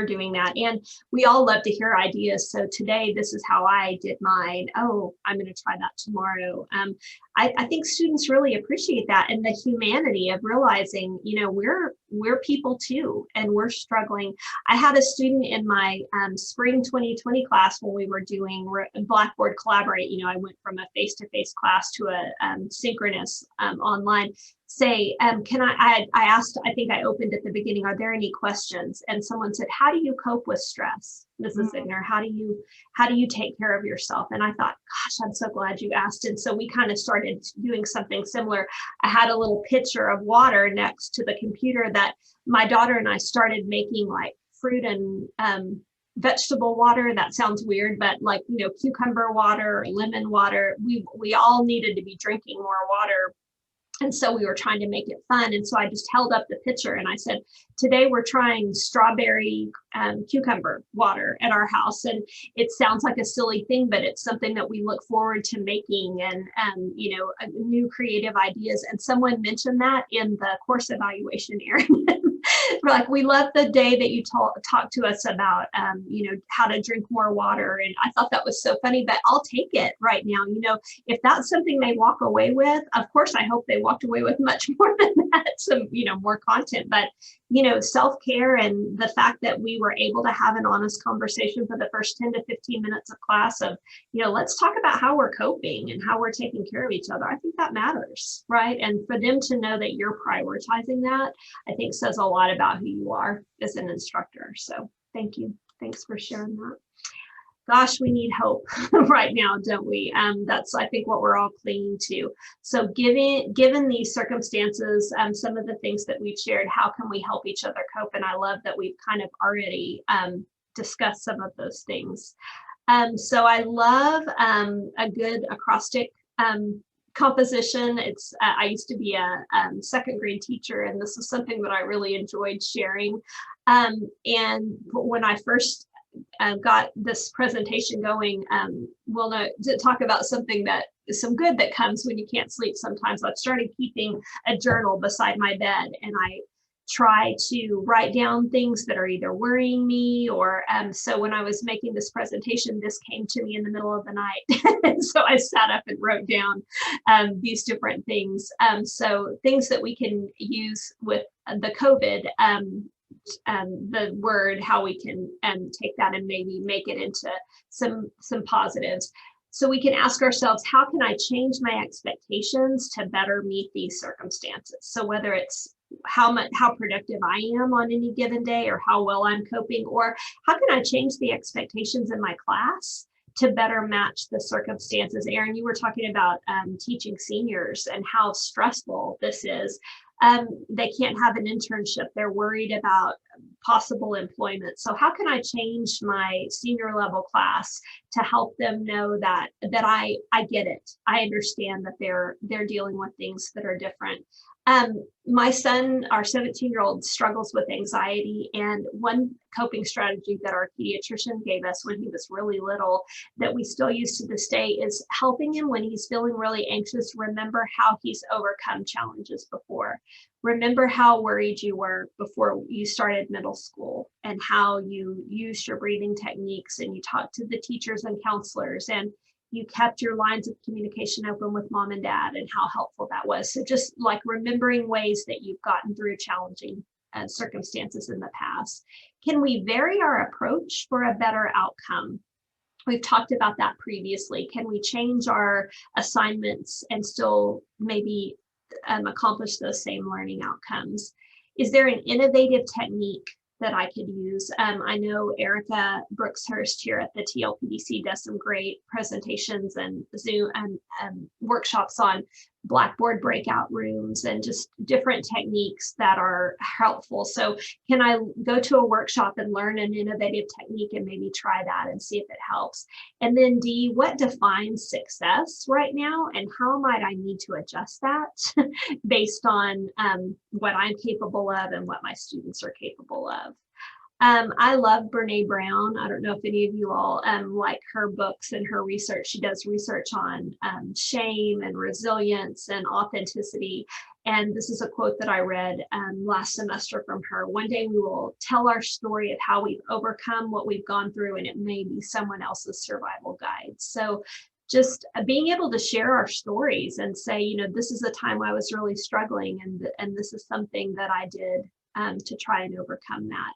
Speaker 1: doing that. And we all love to hear ideas. So today, this is how I did mine. Oh, I'm going to try that tomorrow. I think students really appreciate that, and the humanity of realizing, you know, we're people too, and we're struggling. I had a student in my spring 2020 class when we were doing Blackboard Collaborate. You know, I went from a face-to-face class to a synchronous online. Say, can I asked, I think I opened at the beginning, are there any questions? And someone said, how do you cope with stress? Mrs. Ziegner? How do you take care of yourself? And I thought, gosh, I'm so glad you asked. And so we kind of started doing something similar. I had a little pitcher of water next to the computer that my daughter and I started making, like fruit and vegetable water. That sounds weird, but like, cucumber water, lemon water. We all needed to be drinking more water. And so we were trying to make it fun. And so I just held up the pitcher and I said, today we're trying strawberry cucumber water at our house. And it sounds like a silly thing, but it's something that we look forward to making and, new creative ideas. And someone mentioned that in the course evaluation, Erin. We're like, we love the day that you talked to us about, how to drink more water. And I thought that was so funny, but I'll take it right now. If that's something they walk away with, of course, I hope they walked away with much more than that, some, more content, but, self-care and the fact that we were able to have an honest conversation for the first 10 to 15 minutes of class of, let's talk about how we're coping and how we're taking care of each other. I think that matters, right? And for them to know that you're prioritizing that, I think says a lot about who you are as an instructor. So thank you. Thanks for sharing that. Gosh, we need hope right now, don't we? That's, I think, what we're all clinging to. So given these circumstances, some of the things that we've shared, how can we help each other cope? And I love that we've kind of already discussed some of those things. So I love a good acrostic composition. It's I used to be a second grade teacher, and this is something that I really enjoyed sharing. And when I first got this presentation going, to talk about something that is some good that comes when you can't sleep sometimes. I've started keeping a journal beside my bed, and I try to write down things that are either worrying me or so when I was making this presentation, this came to me in the middle of the night. And so I sat up and wrote down these different things. So things that we can use with the COVID, the word, how we can take that and maybe make it into some positives. So we can ask ourselves, how can I change my expectations to better meet these circumstances? So whether it's how productive I am on any given day, or how well I'm coping, or how can I change the expectations in my class to better match the circumstances? Erin, you were talking about teaching seniors and how stressful this is. They can't have an internship. They're worried about possible employment. So how can I change my senior level class to help them know that I get it. I understand that they're dealing with things that are different. My son, our 17-year-old, struggles with anxiety, and one coping strategy that our pediatrician gave us when he was really little that we still use to this day is helping him when he's feeling really anxious. Remember how he's overcome challenges before. Remember how worried you were before you started middle school, and how you used your breathing techniques, and you talked to the teachers and counselors, and you kept your lines of communication open with mom and dad, and how helpful that was. So just like remembering ways that you've gotten through challenging circumstances in the past. Can we vary our approach for a better outcome? We've talked about that previously. Can we change our assignments and still maybe accomplish those same learning outcomes? Is there an innovative technique that I could use? I know Erica Brookshurst here at the TLPDC does some great presentations and Zoom and workshops on Blackboard breakout rooms and just different techniques that are helpful. So can I go to a workshop and learn an innovative technique and maybe try that and see if it helps? And then D, what defines success right now, and how might I need to adjust that based on what I'm capable of and what my students are capable of? I love Brene Brown. I don't know if any of you all like her books and her research. She does research on shame and resilience and authenticity. And this is a quote that I read last semester from her. One day we will tell our story of how we've overcome what we've gone through, and it may be someone else's survival guide. So just being able to share our stories and say, this is a time I was really struggling, and this is something that I did to try and overcome that.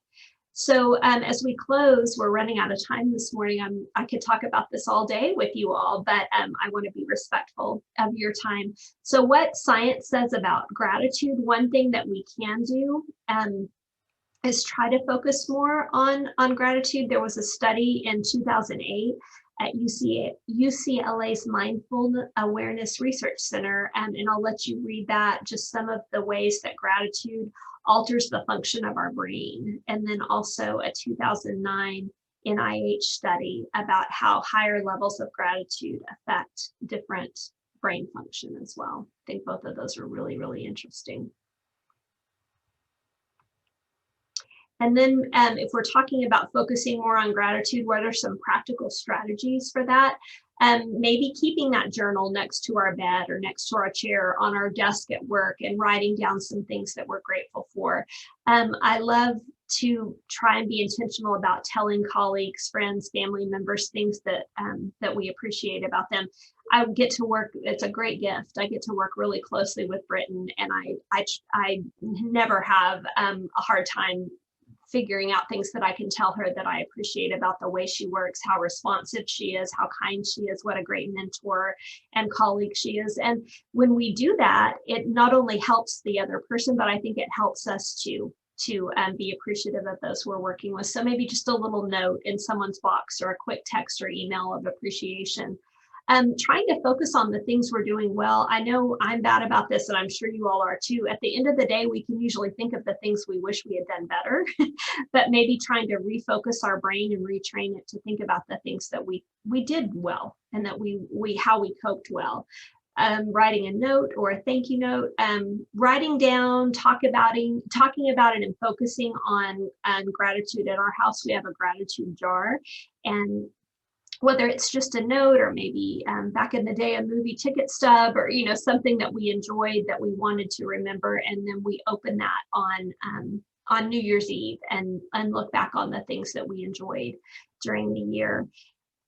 Speaker 1: So as we close, we're running out of time this morning. I could talk about this all day with you all, but I want to be respectful of your time. So what science says about gratitude, one thing that we can do is try to focus more on gratitude. There was a study in 2008 at UCLA's Mindfulness Awareness Research Center, and I'll let you read that, just some of the ways that gratitude alters the function of our brain. And then also a 2009 NIH study about how higher levels of gratitude affect different brain function as well. I think both of those are really, really interesting. And then if we're talking about focusing more on gratitude, what are some practical strategies for that? Maybe keeping that journal next to our bed or next to our chair on our desk at work and writing down some things that we're grateful for. I love to try and be intentional about telling colleagues, friends, family members, things that that we appreciate about them. I get to work, it's a great gift. I get to work really closely with Britton, and I never have a hard time figuring out things that I can tell her that I appreciate about the way she works, how responsive she is, how kind she is, what a great mentor and colleague she is. And when we do that, it not only helps the other person, but I think it helps us to be appreciative of those we're working with. So maybe just a little note in someone's box or a quick text or email of appreciation. Trying to focus on the things we're doing well. I know I'm bad about this, and I'm sure you all are too. At the end of the day, we can usually think of the things we wish we had done better, but maybe trying to refocus our brain and retrain it to think about the things that we did well and that how we coped well. Writing a note or a thank you note, writing down, talking about it, and focusing on gratitude. At our house, we have a gratitude jar, and whether it's just a note or maybe back in the day, a movie ticket stub, or something that we enjoyed that we wanted to remember, and then we open that on New Year's Eve and look back on the things that we enjoyed during the year.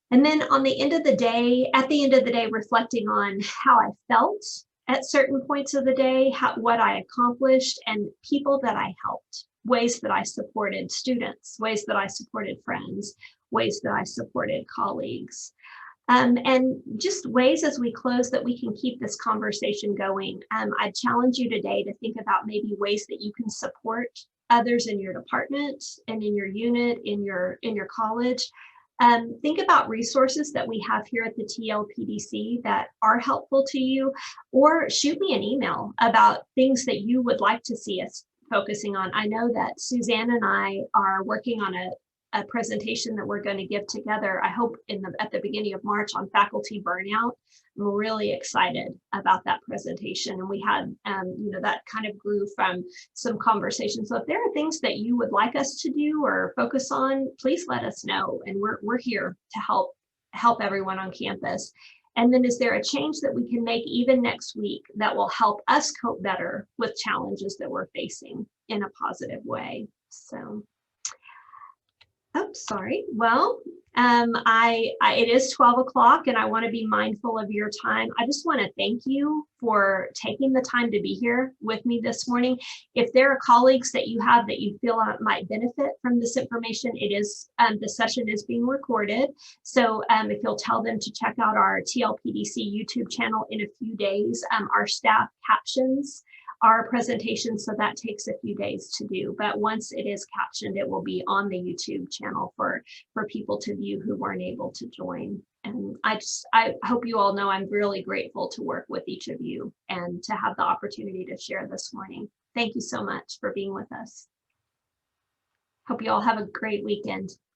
Speaker 1: And then at the end of the day, reflecting on how I felt at certain points of the day, what I accomplished, and people that I helped, ways that I supported students, ways that I supported friends, ways that I supported colleagues. And just ways as we close that we can keep this conversation going. I challenge you today to think about maybe ways that you can support others in your department and in your unit, in your college. Think about resources that we have here at the TLPDC that are helpful to you, or shoot me an email about things that you would like to see us focusing on. I know that Suzanne and I are working on a presentation that we're going to give together, I hope at the beginning of March, on faculty burnout. I'm really excited about that presentation. And we had, that kind of grew from some conversations. So if there are things that you would like us to do or focus on, please let us know. And we're here to help everyone on campus. And then is there a change that we can make even next week that will help us cope better with challenges that we're facing in a positive way? So. Oh, sorry. Well, it is 12 o'clock and I want to be mindful of your time. I just want to thank you for taking the time to be here with me this morning. If there are colleagues that you have that you feel might benefit from this information, the session is being recorded. So if you'll tell them to check out our TLPDC YouTube channel in a few days, our staff captions our presentation, so that takes a few days to do. But once it is captioned, it will be on the YouTube channel for people to view who weren't able to join. And I hope you all know I'm really grateful to work with each of you and to have the opportunity to share this morning. Thank you so much for being with us. Hope you all have a great weekend.